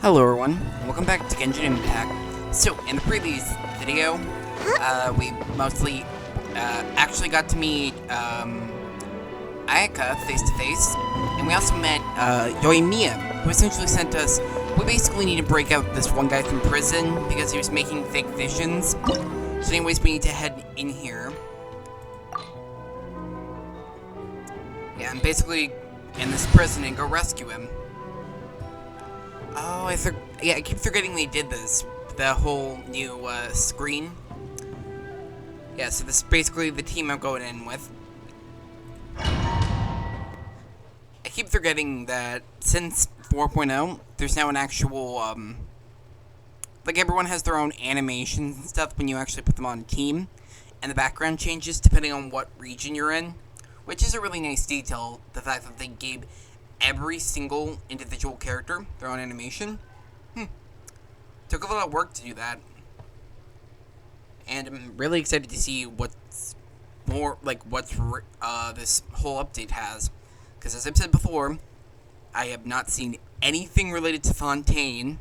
Hello everyone, and welcome back to Genshin Impact. So, in the previous video, we mostly actually got to meet Ayaka face-to-face, and we also met Yoimiya, who essentially sent us, we basically need to break out this one guy from prison because he was making fake visions. So anyways, we need to head in here. Yeah, and basically in this prison and go rescue him. Oh, I keep forgetting they did this. The whole new screen. Yeah, so this is basically the team I'm going in with. I keep forgetting that since 4.0, there's now an actual, like everyone has their own animations and stuff when you actually put them on a team. And the background changes depending on what region you're in. Which is a really nice detail, the fact that they gave every single individual character their own animation. Took a lot of work to do that. And I'm really excited to see what's more, like, what's this whole update has. Because as I've said before, I have not seen anything related to Fontaine.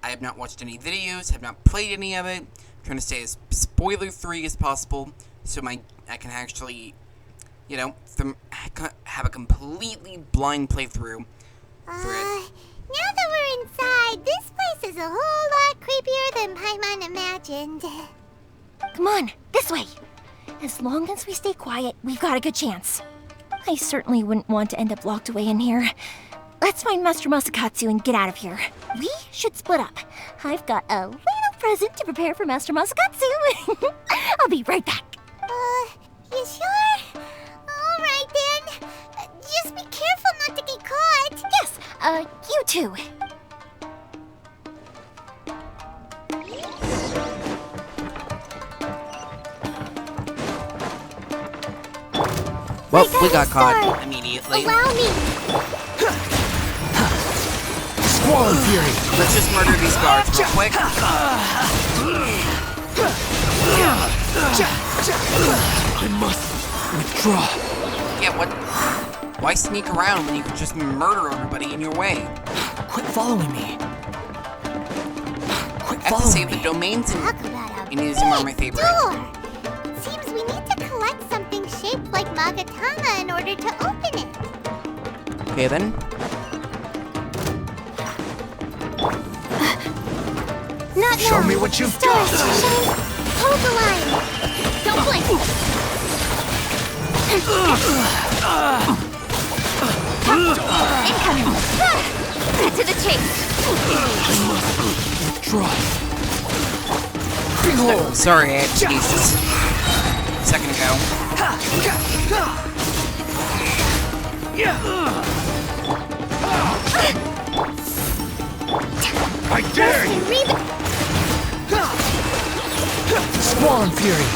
I have not watched any videos, have not played any of it. I'm trying to stay as spoiler-free as possible, so I can actually, you know, have a completely blind playthrough for it. Now that we're inside, this place is a whole lot creepier than Paimon imagined. Come on, this way. As long as we stay quiet, we've got a good chance. I certainly wouldn't want to end up locked away in here. Let's find Master Masakatsu and get out of here. We should split up. I've got a little present to prepare for Master Masakatsu. I'll be right back. You sure? Alright then. Just be careful not to get caught. Yes, you too. Well, we got caught immediately. Allow me. Squall Fury! Let's just murder these guards real quick. I must withdraw. Yeah, what? Why sneak around when you can just murder everybody in your way? Quit following me. Quit I have to say, following the me. domains Talk about a in Nazuma are my big favorite. door. Seems we need to collect something shaped like Magatama in order to open it. Okay then. Not Show now. me what you've Stars, got. shine. Hold the line. Don't blink. Incoming. Cut to the chase. Withdraw. Behold! Sorry, I had to use this a second ago. I dare you! Squall Fury!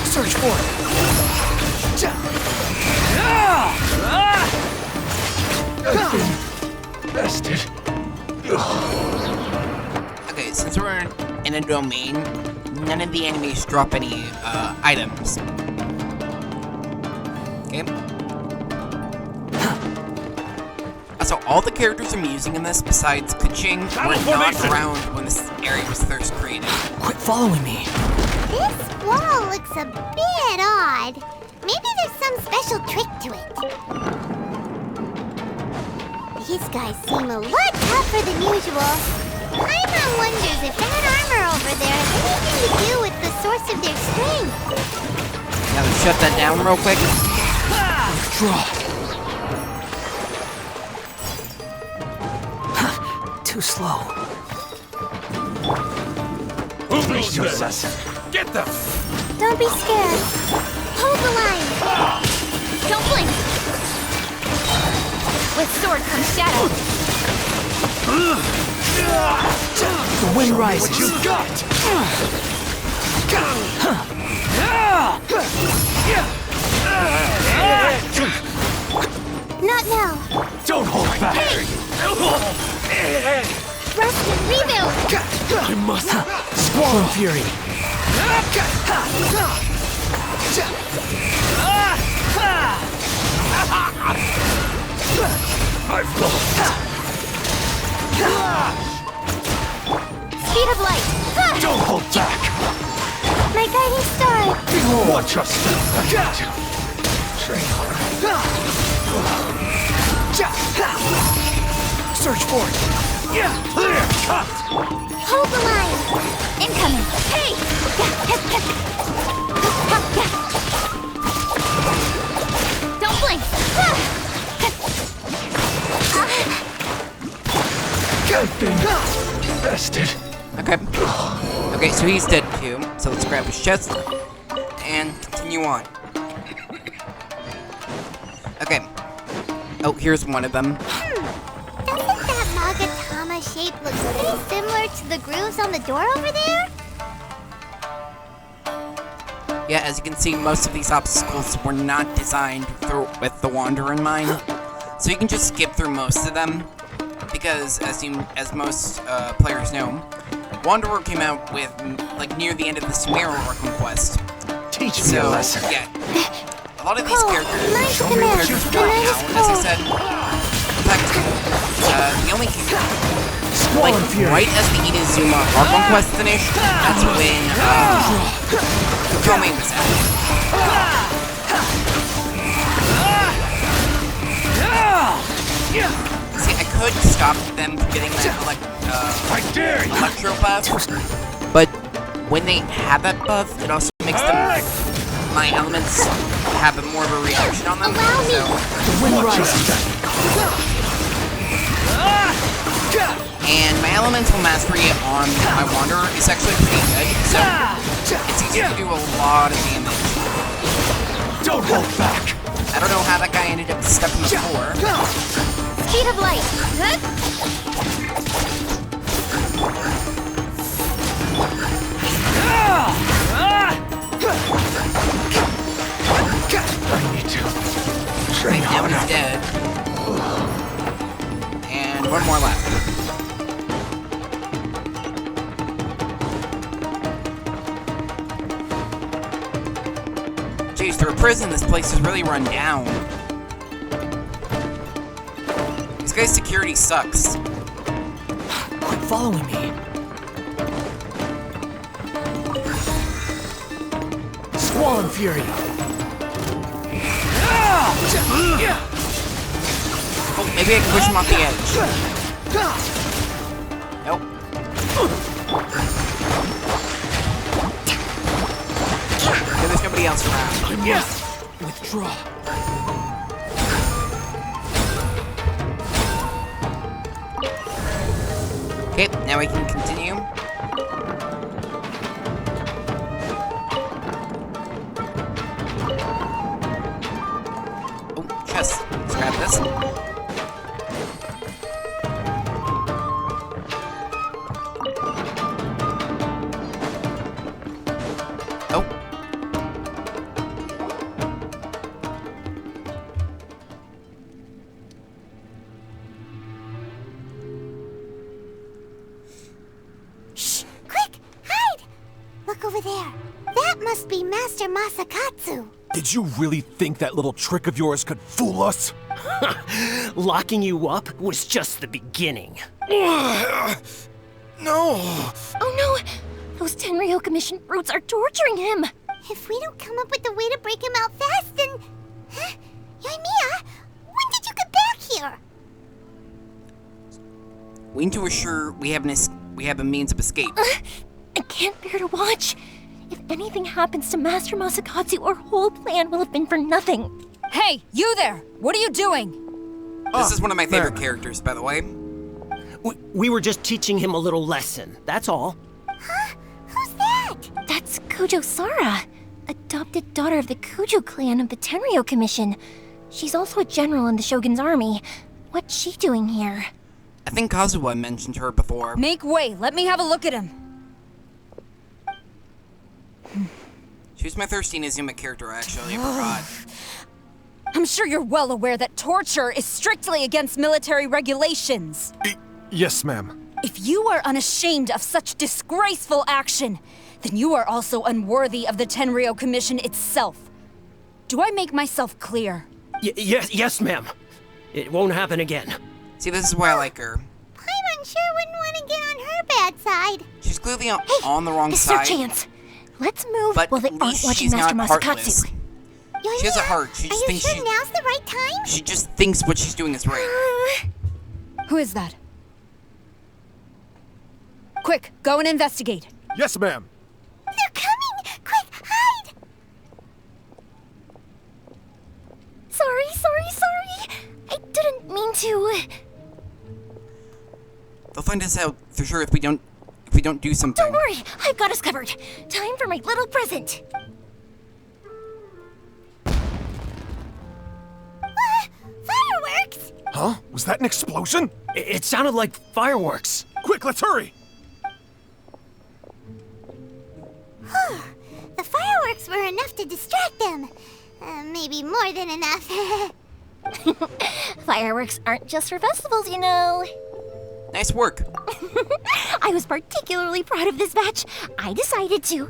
Search for it! Bested. Okay, since we're in a domain, none of the enemies drop any items. Okay. So all the characters I'm using in this, besides Kaching, were not around when this area was first created. Quit following me. This wall looks a bit odd. Maybe there's some special trick to it. These guys seem a lot tougher than usual. Paimon wonders if that armor over there has anything to do with the source of their strength. Now let's shut that down real quick. Withdraw. Too slow. Brace yourself. Get them! Don't be scared. Hold the line. Don't blink. With sword comes shadow. The wind rises. What you got? Not now. Don't hold back. Rest and rebuild. I must. Squall Fury. I've lost. Trust me. I got to train harder. Search for it. Clear cut. Hold the line. Incoming! Hey! Don't blink! Good thing. Bested. Okay. Okay, so he's dead too. So let's grab his chest and continue on. Okay. Oh, here's one of them. Doesn't that Magatama shape look pretty similar to the grooves on the door over there? Yeah, as you can see, most of these obstacles were not designed with the Wanderer in mind. So you can just skip through most of them. Because, as most players know, Wanderer came out with, like, near the end of the Sumeru Archon quest. Teach me a lesson. Yeah. A lot of these characters, nice show to me know. characters The right night now, is as I cold. said. In fact, the only like, Squall Fury. right as the Inazuma Archon quest finished, that's when, Kome was out. See, I could stop them from getting that I dare you. electro buff, but when they have that buff, it also makes them, my elements have more of a reaction on them. Allow me. So, The wind rises. and my elemental mastery on my Wanderer is actually pretty good, so it's easy to do a lot of damage. Don't hold back. I don't know how that guy ended up stuck on the floor. Speed of light! I need to train Now harder. he's dead. And one more left. Jeez, through a prison, this place is really run down. This guy's security sucks. Quit following me. Squall Fury. Oh, maybe I can push him off the edge. Nope. Okay, there's nobody else around. I must withdraw. Okay, now we can continue. Oh, chest. Let's grab this. Oh. Shh! Quick! Hide! Look over there. That must be Master Masakatsu. Did you really think that little trick of yours could fool us? Locking you up was just the beginning. No! Oh no! Those Tenryou Commission brutes are torturing him! If we don't come up with a way to break him out fast, then... Huh? Yoimiya, when did you get back here? We need to assure we have a means of escape. I can't bear to watch. If anything happens to Master Masakatsu, our whole plan will have been for nothing. Hey, you there! What are you doing? This is one of my favorite characters, by the way. We were just teaching him a little lesson, that's all. Huh? Who's that? That's Kujo Sara, adopted daughter of the Kujo clan of the Tenryou Commission. She's also a general in the Shogun's army. What's she doing here? I think Kazuha mentioned her before. Make way, let me have a look at him. She was my thirsty Nazuma character, actually. I forgot. I'm sure you're well aware that torture is strictly against military regulations. Yes, ma'am. If you are unashamed of such disgraceful action, then you are also unworthy of the Tenryou Commission itself. Do I make myself clear? Yes, ma'am. It won't happen again. See, this is why I like her. Paimon sure wouldn't want to get on her bad side. She's clearly on the wrong This is our side. chance. Let's move But while they at aren't least watching she's Master not Masakatsu. heartless. She has a heart. She Are just you thinks sure now's the right time? she just thinks what she's doing is right. Who is that? Quick, go and investigate. Yes, ma'am. They're coming! Quick, hide! Sorry. I didn't mean to. They'll find us out for sure if we don't do something. Don't worry, I've got us covered. Time for my little present. Fireworks! Huh? Was that an explosion? It sounded like fireworks. Quick, let's hurry! The fireworks were enough to distract them. Maybe more than enough. Fireworks aren't just for festivals, you know. Nice work. I was particularly proud of this batch. I decided to.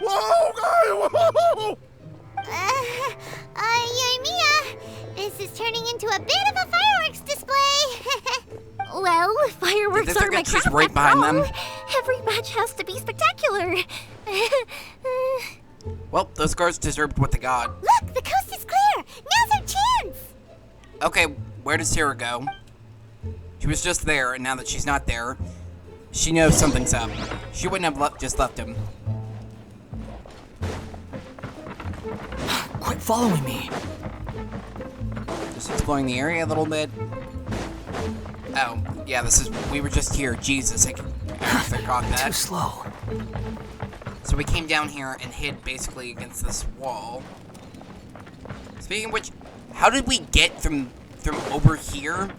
Whoa! Yoimiya, this is turning into a bit of a fireworks display. Well, fireworks Did they are my forget she's craft right after behind all. them? Every batch has to be spectacular. Well, those guards deserved what they got. Look, the coast is clear. Now's our chance. Okay, where does Sarah go? She was just there, and now that she's not there, she knows something's up. She wouldn't have just left him. Quit following me. Just exploring the area a little bit. Oh, yeah, we were just here. Jesus, I forgot Too that. slow. So we came down here and hid basically against this wall. Speaking of which, how did we get from over here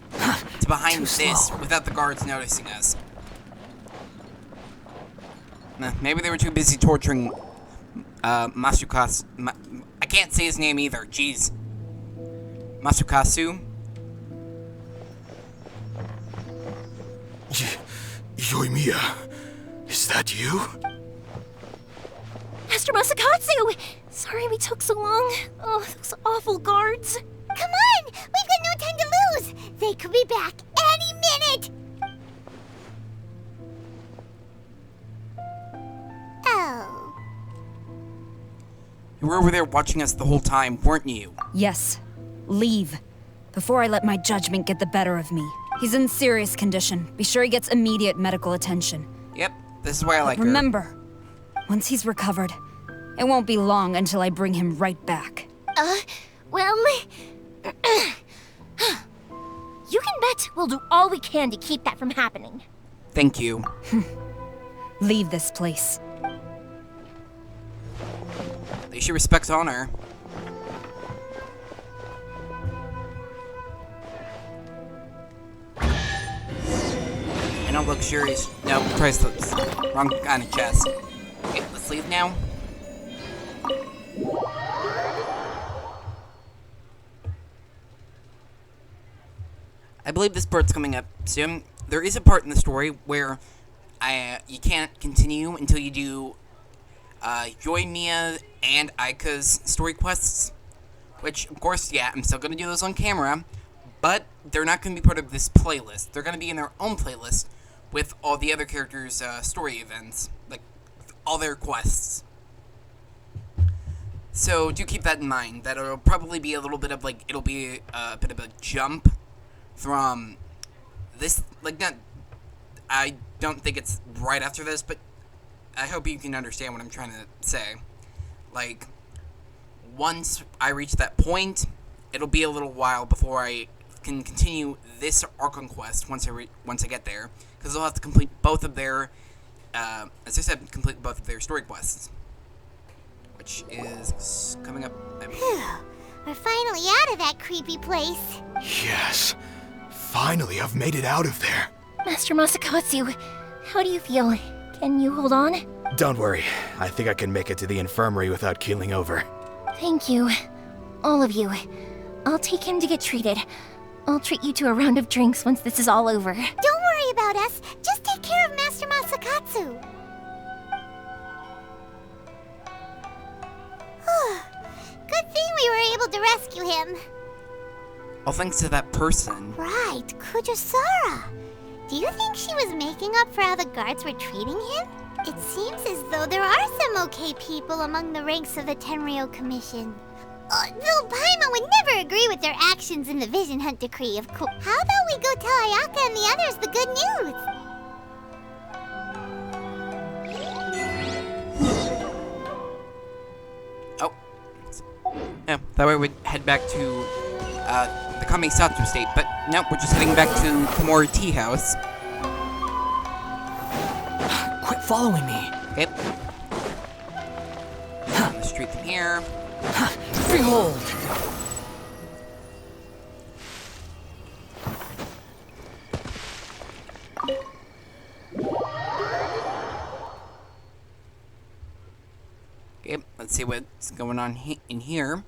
to behind Too this slow. without the guards noticing us? Nah, maybe they were too busy torturing Masukasu. I can't say his name either. Jeez. Masukasu. Yoimiya, is that you? Master Masakatsu! Sorry we took so long. Oh, those awful guards. Come on, we've got no time to lose. They could be back any minute. Oh. You were over there watching us the whole time, weren't you? Yes. Leave. Before I let my judgment get the better of me. He's in serious condition. Be sure he gets immediate medical attention. Yep, this is why I like her. Remember, once he's recovered, it won't be long until I bring him right back. Well... You can bet we'll do all we can to keep that from happening. Thank you. Leave this place. At least she respects honor. And a luxurious... No, priceless. Wrong kind of chest. Okay, let's leave now. I believe this part's coming up soon. There is a part in the story where you can't continue until you do Yoimiya and Aika's story quests. Which, of course, yeah, I'm still going to do those on camera. But they're not going to be part of this playlist. They're going to be in their own playlist with all the other characters' story events. Like, all their quests. So, do keep that in mind. That it'll probably be a little bit of, like, it'll be a bit of a jump from this, like, not, I don't think it's right after this, but I hope you can understand what I'm trying to say. Like, once I reach that point, it'll be a little while before I can continue this Archon quest once I get there, because I'll have to complete both of their, as I said, complete both of their story quests, which is coming up. We're finally out of that creepy place. Yes. Finally, I've made it out of there. Master Masakatsu, how do you feel? Can you hold on? Don't worry. I think I can make it to the infirmary without keeling over. Thank you. All of you. I'll take him to get treated. I'll treat you to a round of drinks once this is all over. Don't worry about us. Just take care of Master Masakatsu. Good thing we were able to rescue him. All thanks to that person. Right, Kujasara. Do you think she was making up for how the guards were treating him? It seems as though there are some okay people among the ranks of the Tenryou Commission. Though Paimon would never agree with their actions in the Vision Hunt Decree, of course. How about we go tell Ayaka and the others the good news? Oh. Yeah, that way we'd head back to the Kamisatsu state, but no, we're just heading back to Komori Tea House. Quit following me. Okay. On the street from here. Behold! Okay, let's see what's going on in here.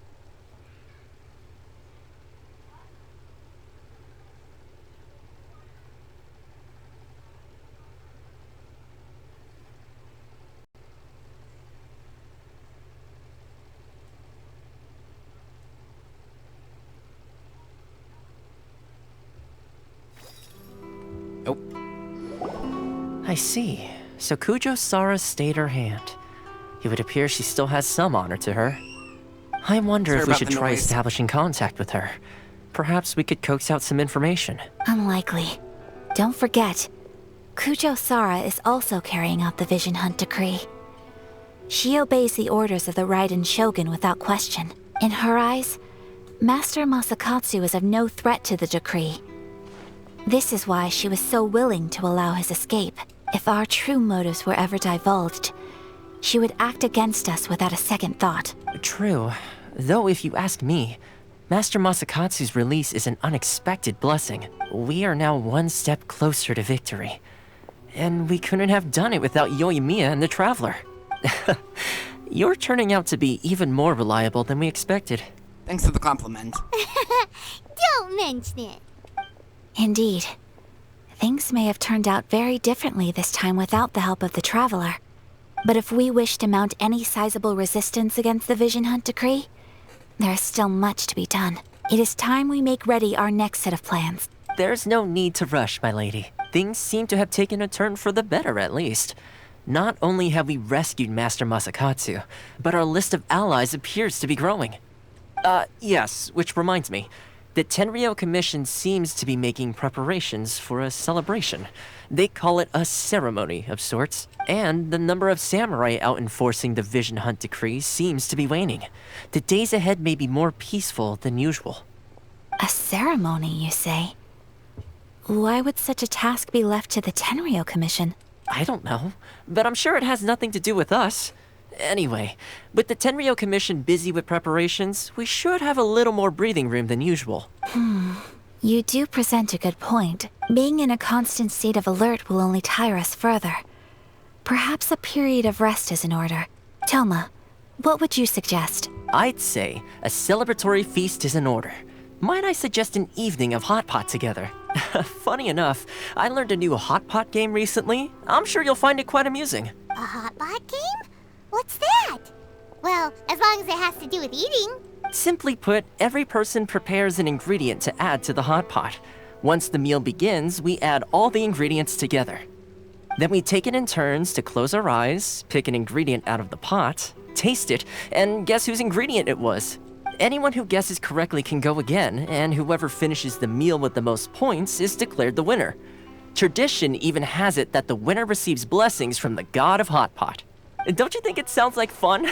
Oh, I see. So Kujo Sara stayed her hand. It would appear she still has some honor to her. I wonder Sorry if we about should the try noise. establishing contact with her. Perhaps we could coax out some information. Unlikely. Don't forget, Kujo Sara is also carrying out the Vision Hunt Decree. She obeys the orders of the Raiden Shogun without question. In her eyes, Master Masakatsu is of no threat to the decree. This is why she was so willing to allow his escape. If our true motives were ever divulged, she would act against us without a second thought. True. Though if you ask me, Master Masakatsu's release is an unexpected blessing. We are now one step closer to victory. And we couldn't have done it without Yoimiya and the Traveler. You're turning out to be even more reliable than we expected. thanks for the compliment. Don't mention it. Indeed. Things may have turned out very differently this time without the help of the Traveler. But if we wish to mount any sizable resistance against the Vision Hunt Decree, there is still much to be done. It is time we make ready our next set of plans. There's no need to rush, my lady. Things seem to have taken a turn for the better, at least. Not only have we rescued Master Masakatsu, but our list of allies appears to be growing. Yes, which reminds me. The Tenryou Commission seems to be making preparations for a celebration. They call it a ceremony of sorts, and the number of samurai out enforcing the Vision Hunt Decree seems to be waning. The days ahead may be more peaceful than usual. A ceremony, you say? Why would such a task be left to the Tenryou Commission? I don't know, but I'm sure it has nothing to do with us. Anyway, with the Tenryou Commission busy with preparations, we should have a little more breathing room than usual. You do present a good point. Being in a constant state of alert will only tire us further. Perhaps a period of rest is in order. Toma, what would you suggest? I'd say a celebratory feast is in order. Might I suggest an evening of hot pot together? Funny enough, I learned a new hot pot game recently. I'm sure you'll find it quite amusing. A hot pot game? What's that? Well, as long as it has to do with eating. Simply put, every person prepares an ingredient to add to the hot pot. Once the meal begins, we add all the ingredients together. Then we take it in turns to close our eyes, pick an ingredient out of the pot, taste it, and guess whose ingredient it was. Anyone who guesses correctly can go again, and whoever finishes the meal with the most points is declared the winner. Tradition even has it that the winner receives blessings from the god of hot pot. Don't you think it sounds like fun?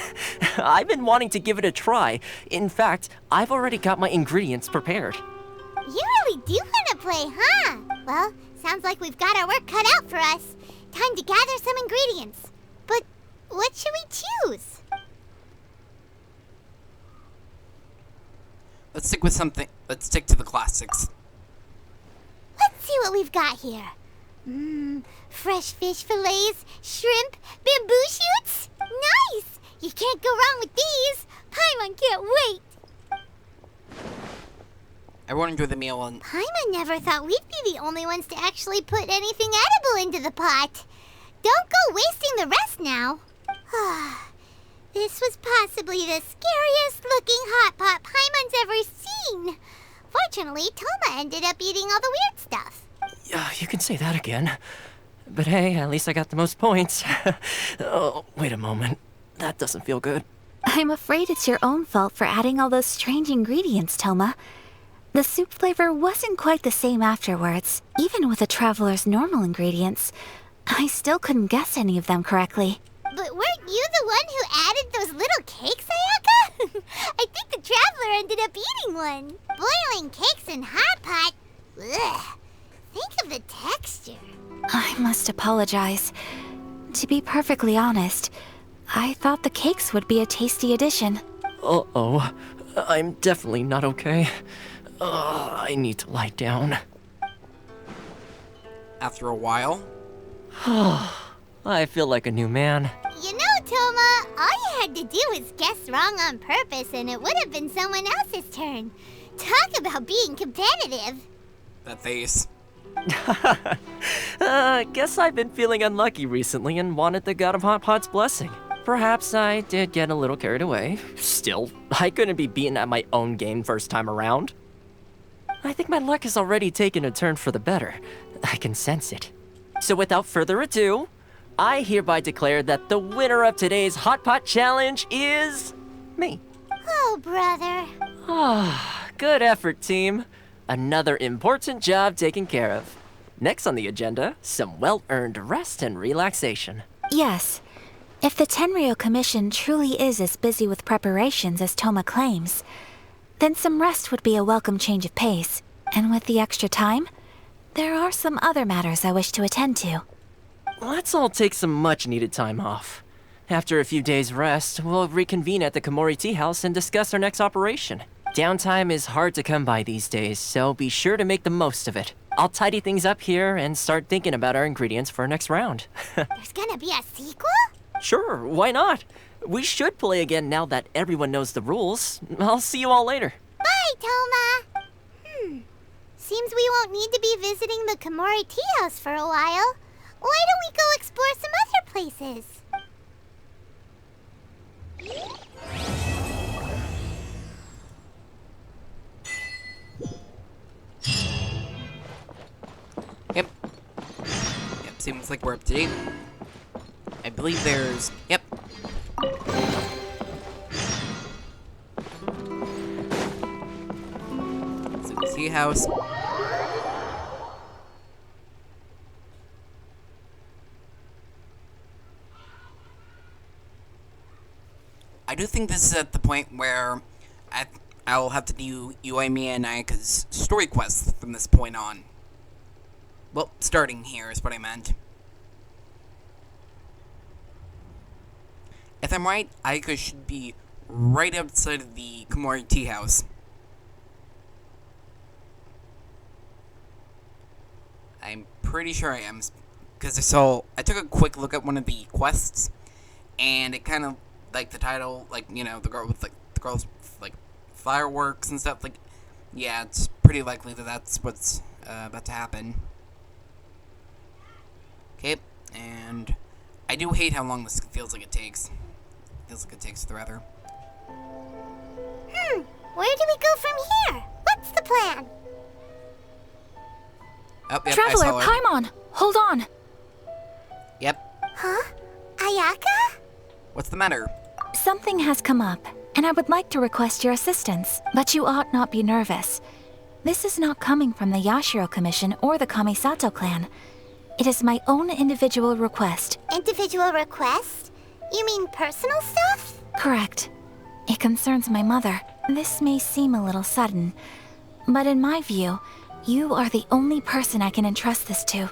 I've been wanting to give it a try. In fact, I've already got my ingredients prepared. You really do want to play, huh? Well, sounds like we've got our work cut out for us. Time to gather some ingredients. But what should we choose? Let's stick with something. Let's stick to the classics. Let's see what we've got here. Fresh fish fillets, shrimp, bamboo shoots. Nice! You can't go wrong with these. Paimon can't wait. Everyone enjoy the meal and Paimon never thought we'd be the only ones to actually put anything edible into the pot. Don't go wasting the rest now. This was possibly the scariest looking hot pot Paimon's ever seen. Fortunately, Toma ended up eating all the weird stuff. Yeah, you can say that again. But hey, at least I got the most points. Oh, wait a moment. That doesn't feel good. I'm afraid it's your own fault for adding all those strange ingredients, Toma. The soup flavor wasn't quite the same afterwards. Even with the Traveler's normal ingredients, I still couldn't guess any of them correctly. But weren't you the one who added those little cakes, Ayaka? I think the Traveler ended up eating one. Boiling cakes in hot pot? Ugh. Think of the texture. I must apologize. To be perfectly honest, I thought the cakes would be a tasty addition. Uh-oh. I'm definitely not okay. I need to lie down. After a while, I feel like a new man. You know, Toma, all you had to do was guess wrong on purpose and it would have been someone else's turn. Talk about being competitive. that face. Guess I've been feeling unlucky recently and wanted the God of Hot Pot's blessing. Perhaps I did get a little carried away. Still, I couldn't be beaten at my own game first time around. I think my luck has already taken a turn for the better. I can sense it. So without further ado, I hereby declare that the winner of today's Hot Pot Challenge is me. Oh, brother. Good effort, team. Another important job taken care of. Next on the agenda, some well-earned rest and relaxation. Yes. If the Tenryou Commission truly is as busy with preparations as Toma claims, then some rest would be a welcome change of pace. And with the extra time, there are some other matters I wish to attend to. Let's all take some much-needed time off. After a few days' rest, we'll reconvene at the Komori Tea House and discuss our next operation. Downtime is hard to come by these days, so be sure to make the most of it. I'll tidy things up here and start thinking about our ingredients for our next round. There's gonna be a sequel? Sure, why not? We should play again now that everyone knows the rules. I'll see you all later. Bye, Toma. Seems we won't need to be visiting the Komori Tea House for a while. Why don't we go explore some other places? Yep. Seems like we're up to date. I believe there's... Yep. So the tea house. I do think this is at the point where I'll have to do Uemi and Ayaka's story quests from this point on. Well, starting here is what I meant. If I'm right, Ayaka should be right outside of the Komori Tea House. I'm pretty sure I am, because I took a quick look at one of the quests, and it kind of, like, the title, like, you know, the girl with, like, the girl's, like, fireworks and stuff, like, yeah, it's pretty likely that that's what's about to happen. Okay, and I do hate how long this feels like it takes. Feels like it takes forever. Where do we go from here? What's the plan? Oh, yep, Traveler, I saw her. Paimon, hold on. Yep. Huh? Ayaka? What's the matter? Something has come up, and I would like to request your assistance, but you ought not be nervous. This is not coming from the Yashiro Commission or the Kamisato clan. It is my own individual request. Individual request? You mean personal stuff? Correct. It concerns my mother. This may seem a little sudden, but in my view, you are the only person I can entrust this to.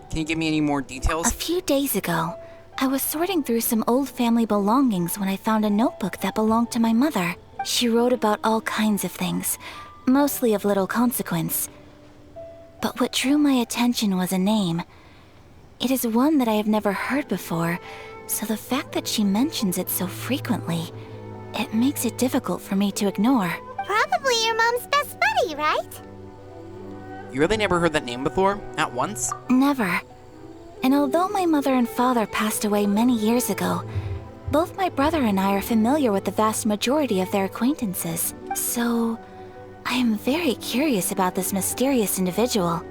Can you give me any more details? A few days ago, I was sorting through some old family belongings when I found a notebook that belonged to my mother. She wrote about all kinds of things, mostly of little consequence. But what drew my attention was a name. It is one that I have never heard before, so the fact that she mentions it so frequently, it makes it difficult for me to ignore. Probably your mom's best buddy, right? You really never heard that name before? Not once? Never. And although my mother and father passed away many years ago, both my brother and I are familiar with the vast majority of their acquaintances. So, I am very curious about this mysterious individual.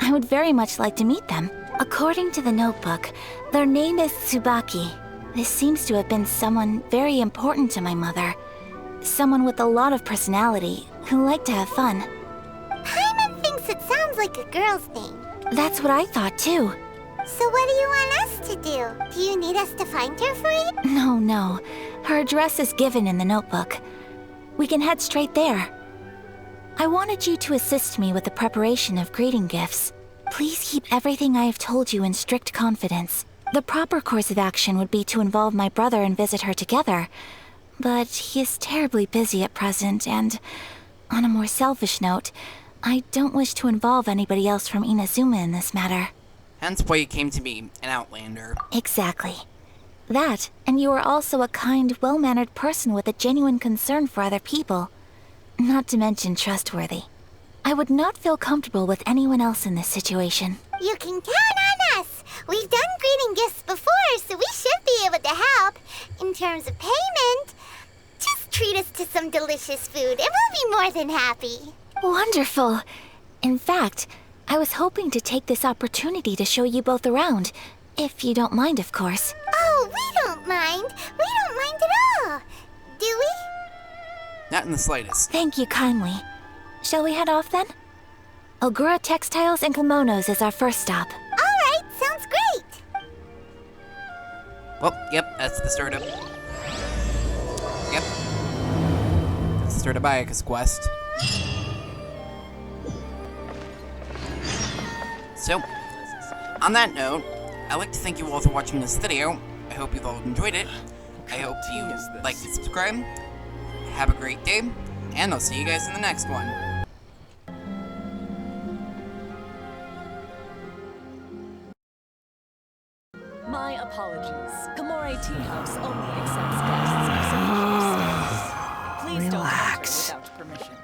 I would very much like to meet them. According to the notebook, their name is Tsubaki. This seems to have been someone very important to my mother. Someone with a lot of personality, who liked to have fun. Paimon thinks it sounds like a girl's name. That's what I thought too. So what do you want us to do? Do you need us to find her for you? No. Her address is given in the notebook. We can head straight there. I wanted you to assist me with the preparation of greeting gifts. Please keep everything I have told you in strict confidence. The proper course of action would be to involve my brother and visit her together. But he is terribly busy at present, and on a more selfish note, I don't wish to involve anybody else from Inazuma in this matter. Hence why you came to me, an outlander. Exactly. That, and you are also a kind, well-mannered person with a genuine concern for other people. Not to mention trustworthy. I would not feel comfortable with anyone else in this situation. You can count on us. We've done greeting gifts before, so we should be able to help. In terms of payment, just treat us to some delicious food and we'll be more than happy. Wonderful. In fact, I was hoping to take this opportunity to show you both around. If you don't mind, of course. Oh, we don't mind. We don't mind at all. Do we? Not in the slightest. Thank you kindly. Shall we head off then? Ogura Textiles and Kimonos is our first stop. Alright, sounds great. Well, yep, that's the start of... Yep. That's the start of Ayaka's quest. So, on that note, I'd like to thank you all for watching this video. I hope you've all enjoyed it. I hope you like and subscribe. Have a great day, and I'll see you guys in the next one. My apologies. Kamore Tea House only accepts guests of sufficient status. Please don't enter without permission.